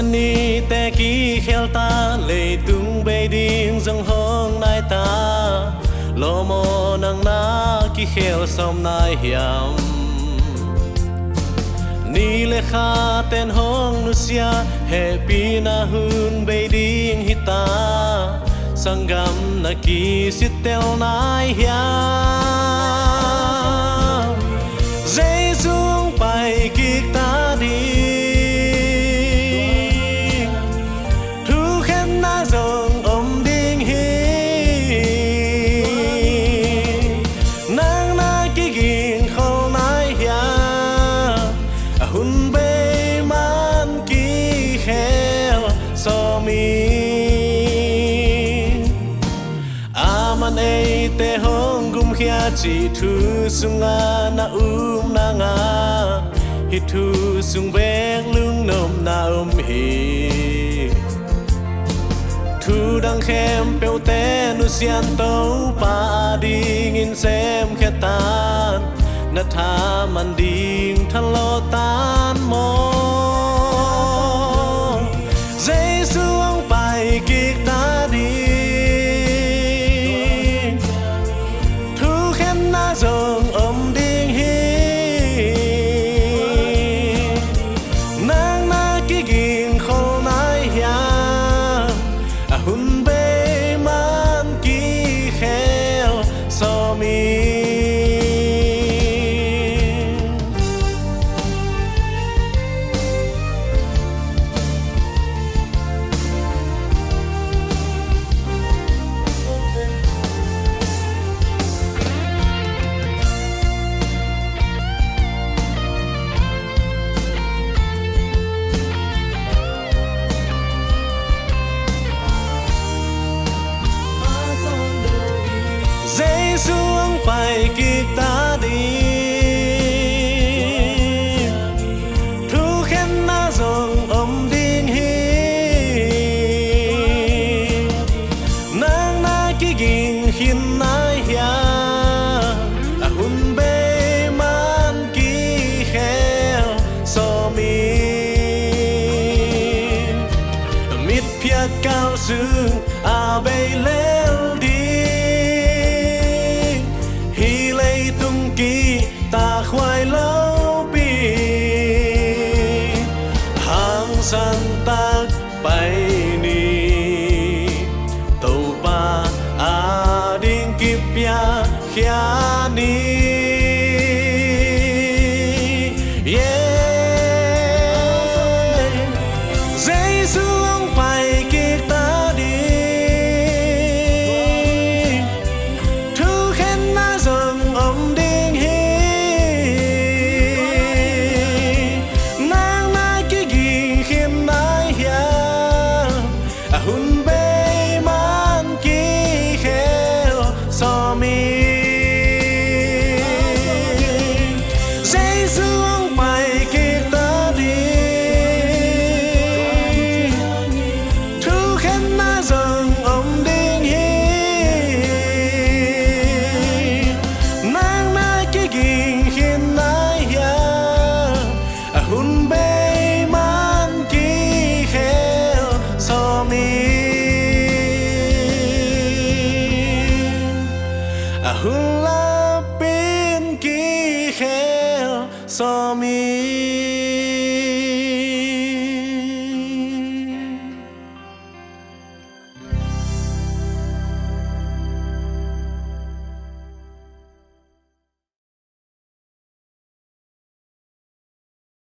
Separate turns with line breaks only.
nên ni te ký khel ta lệ tung bê điên dòng hông nai ta lo mô nang na ký khel som nai hiam ni le kha ten hong nusia happy na hun bê điên hita sangam na ký sitel nai hiam dây xuống bay kik ta đi te hong gum khia chi thu sunga na nga hi thu sung bek lung nom na hi thu đang khem peu te nu sian tâu pa ding in sem khe tan na tha man ding than lo tan mo dây xuống bay kik ta đi dòng ôm điên hi nang na kí gìn khô nai ya hun bê man kí kheo so mi xuống bay kik ta đi thu khen na dòng ôm điên hi nang na kí gìn hin nai ya hun bê man kí kheo so mi mít phía cao sương a bay leo đi ta khoai lâu bi hàng san ta bay ni tàu ba a đinh kịp ya khia ni dây xuống bay kik ta đi thu khen na dòng ôm đi hun bê man kí kheo so mi dây xuống bay kik ta đi thu khen na dòng ôm điên hi nang na kí gìn hin nai ya hun bê man kí kheo so mi hun la pin kí kheo so mi